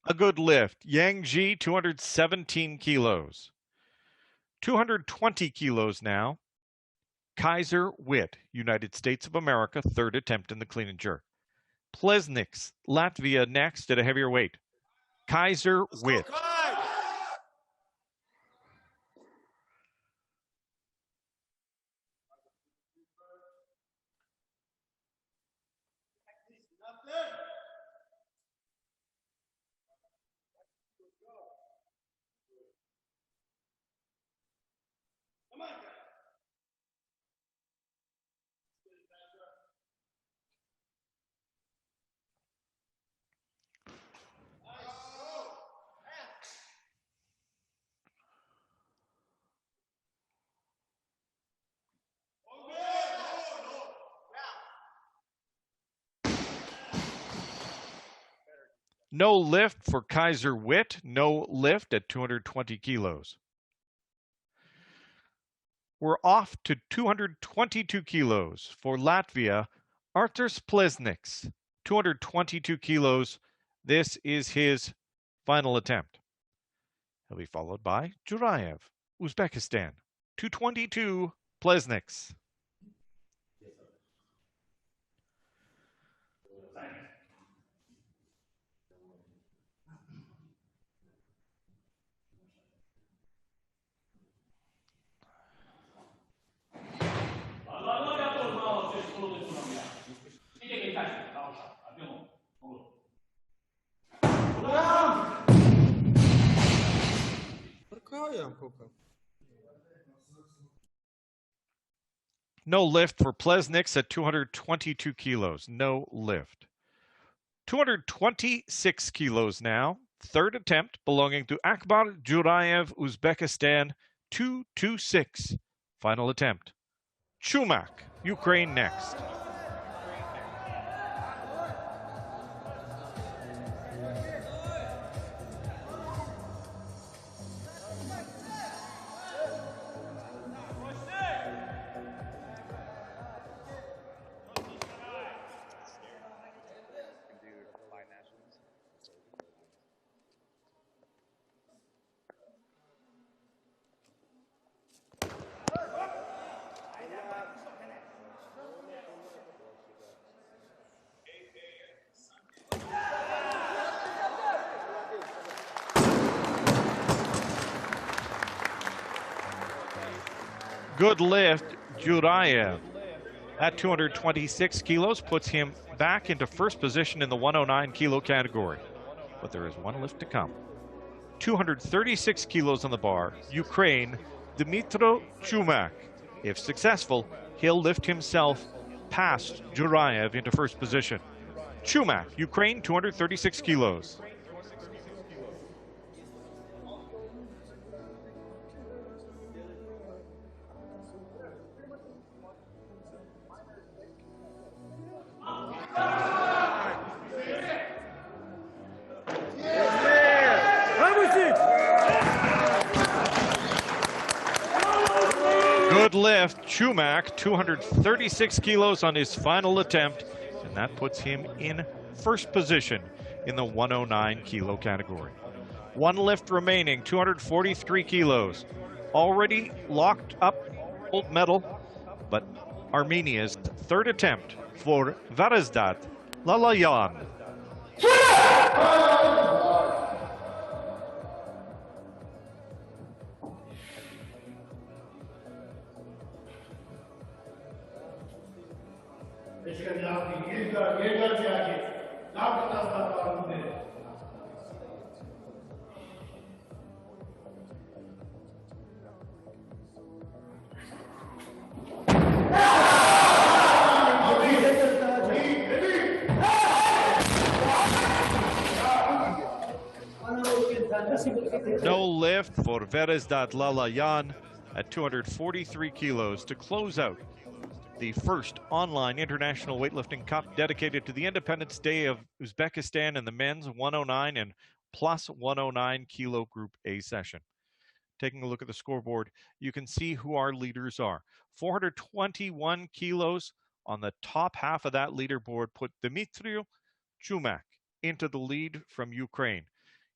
[SPEAKER 1] A good lift. Yang Ji, 217 kilos. 220 kilos now. Kaiser Witt, United States of America, third attempt in the clean and jerk. Plesniks, Latvia, next at a heavier weight. Kaiser Witt. No lift for Kaiser Witt. No lift at 220 kilos. We're off to 222 kilos for Latvia, Arturs Plesniks. 222 kilos. This is his final attempt. He'll be followed by Jurayev, Uzbekistan. 222, Plesniks. No lift for Plesniks at 222 kilos. No lift. 226 kilos now. Third attempt belonging to Akbar Jurayev, Uzbekistan. 226. Final attempt. Chumak, Ukraine next. Good lift, Jurayev. At 226 kilos puts him back into first position in the 109 kilo category. But there is one lift to come. 236 kilos on the bar, Ukraine, Dmytro Chumak. If successful, he'll lift himself past Jurayev into first position. Chumak, Ukraine, 236 kilos. Good lift, Chumak, 236 kilos on his final attempt, and that puts him in first position in the 109 kilo category. One lift remaining, 243 kilos. Already locked up gold medal, but Armenia's third attempt for Veresdat Lalayan. No lift for Veresdat Lalayan at 243 kilos to close out the first online International Weightlifting Cup dedicated to the Independence Day of Uzbekistan in the men's 109 and plus 109 kilo Group A session. Taking a look at the scoreboard, you can see who our leaders are. 421 kilos on the top half of that leaderboard put Dmytro Chumak into the lead from Ukraine.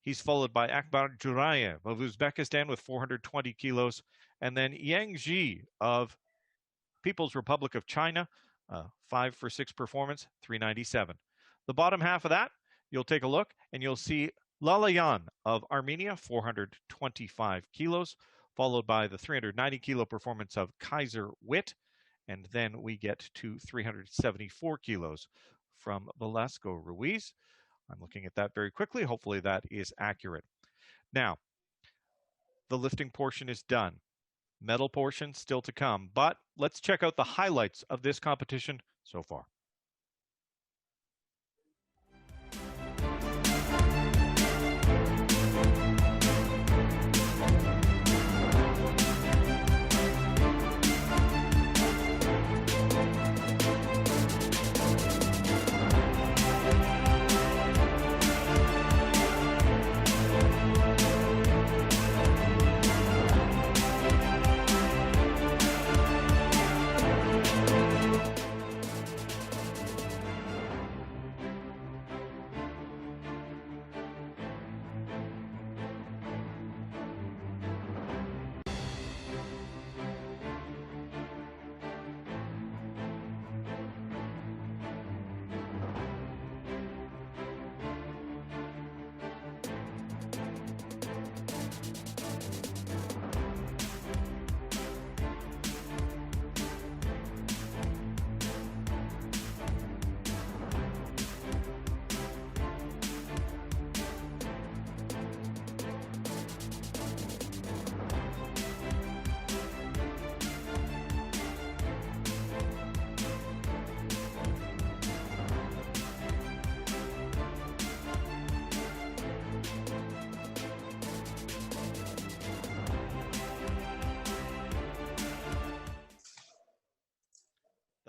[SPEAKER 1] He's followed by Akbar Jurayev of Uzbekistan with 420 kilos, and then Yang Ji of People's Republic of China, 5 for 6 performance, 397. The bottom half of that, you'll take a look, and you'll see Lalayan of Armenia, 425 kilos, followed by the 390 kilo performance of Kaiser Witt, and then we get to 374 kilos from Velasco Ruiz. I'm looking at that very quickly. Hopefully that is accurate. Now, the lifting portion is done. Medal portion still to come, but let's check out the highlights of this competition so far.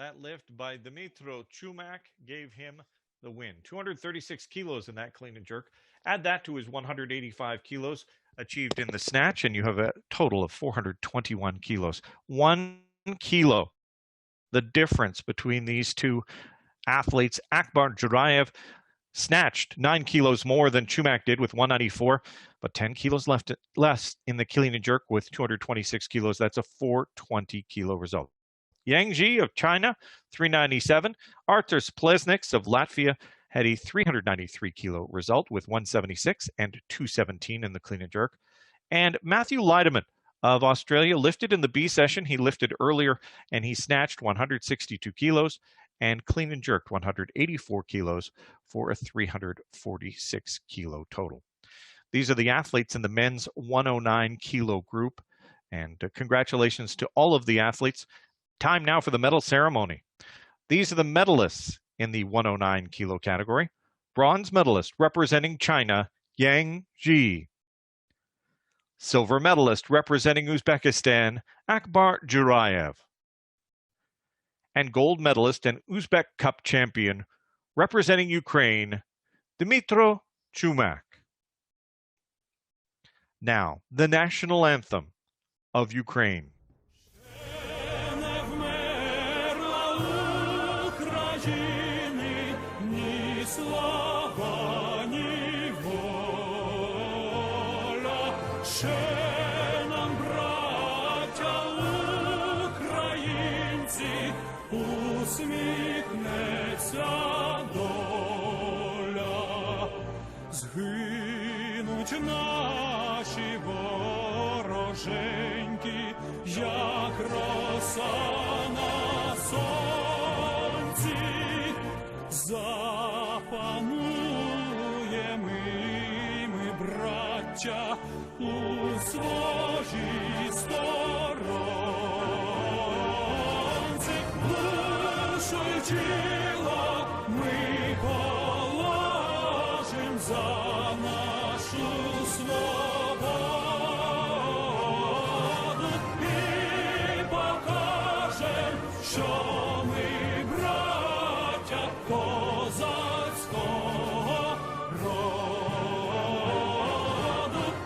[SPEAKER 1] That lift by Dimitro Chumak gave him the win. 236 kilos in that clean and jerk. Add that to his 185 kilos achieved in the snatch, and you have a total of 421 kilos. 1 kilo. The difference between these two athletes. Akbar Jurayev snatched 9 kilos more than Chumak did with 194, but 10 kilos less in the clean and jerk with 226 kilos. That's a 420 kilo result. Yang Ji of China, 397. Arturs Plesniks of Latvia had a 393 kilo result with 176 and 217 in the clean and jerk. And Matthew Leideman of Australia lifted in the B session. He lifted earlier and he snatched 162 kilos and clean and jerked 184 kilos for a 346 kilo total. These are the athletes in the men's 109 kilo group. And congratulations to all of the athletes. Time now for the medal ceremony. These are the medalists in the 109 kilo category. Bronze medalist representing China, Yang Ji. Silver medalist representing Uzbekistan, Akbar Jurayev. And gold medalist and Uzbek Cup champion representing Ukraine, Dimitro Chumak. Now, the national anthem of Ukraine.
[SPEAKER 9] Згинуть наші вороженьки, як роса на сонці, запануємо ми, браття, у своїй сторонці, душу й тіло ми положим за нашу свободу і покажем, що ми браття козацького роду.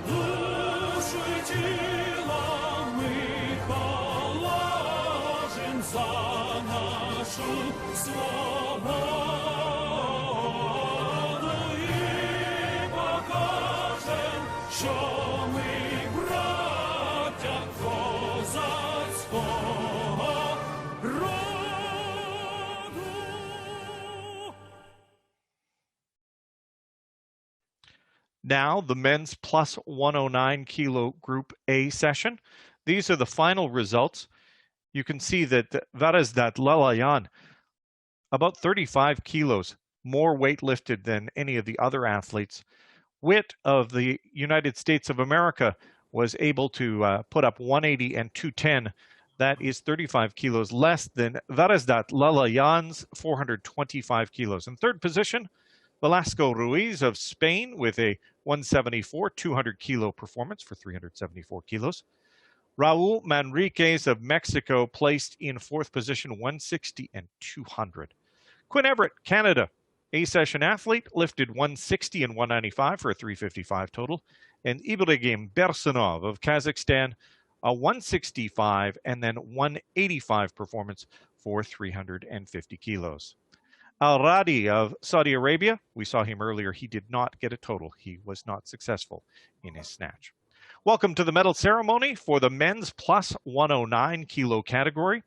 [SPEAKER 9] Душу й тіло ми положим за нашу свободу. Що ми браття козацького роду.
[SPEAKER 1] Now, the men's plus 109 kilo group A session. These are the final results. You can see that Varazdat Lalayan, about 35 kilos more weight lifted than any of the other athletes. Witt of the United States of America was able to put up 180 and 210. That is 35 kilos less than Varazdat Lalayan's 425 kilos. In third position, Velasco Ruiz of Spain with a 174, 200 kilo performance for 374 kilos. Raul Manriquez of Mexico placed in fourth position, 160 and 200. Quinn Everett, Canada, A-session athlete, lifted 160 and 195 for a 355 total. And Ibrahim Bersanov of Kazakhstan, a 165 and then 185 performance for 350 kilos. Al-Radi of Saudi Arabia, we saw him earlier. He did not get a total. He was not successful in his snatch. Welcome to the medal ceremony for the men's plus 109 kilo category.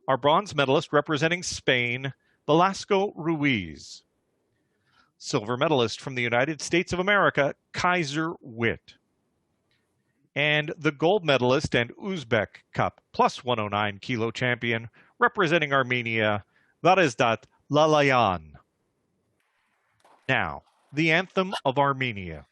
[SPEAKER 1] Our bronze medalist representing Spain, Velasco Ruiz. Silver medalist from the United States of America, Kaiser Witt. And the gold medalist and Uzbek Cup plus 109 kilo champion representing Armenia, Varazdat Lalayan. Now, the anthem of Armenia.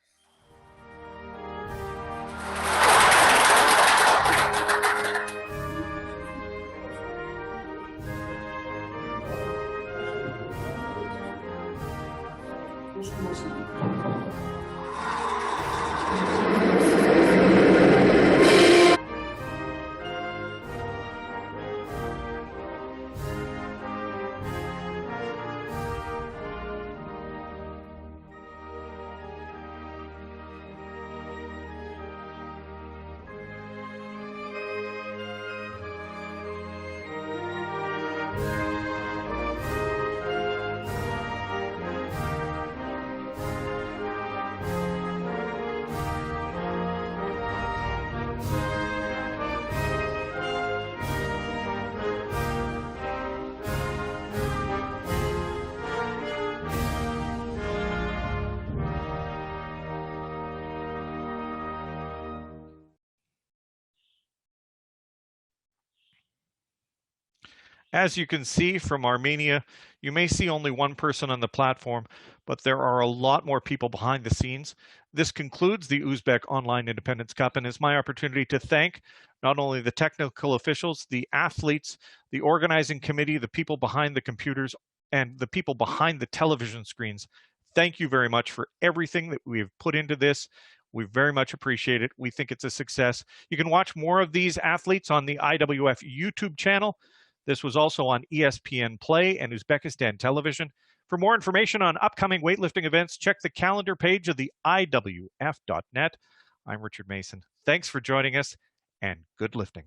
[SPEAKER 1] As you can see from Armenia, you may see only one person on the platform, but there are a lot more people behind the scenes. This concludes the Uzbek Online Independence Cup, and it's my opportunity to thank not only the technical officials, the athletes, the organizing committee, the people behind the computers, and the people behind the television screens. Thank you very much for everything that we've put into this. We very much appreciate it. We think it's a success. You can watch more of these athletes on the IWF YouTube channel. This was also on ESPN Play and Uzbekistan Television. For more information on upcoming weightlifting events, check the calendar page of the IWF.net. I'm Richard Mason. Thanks for joining us, and good lifting.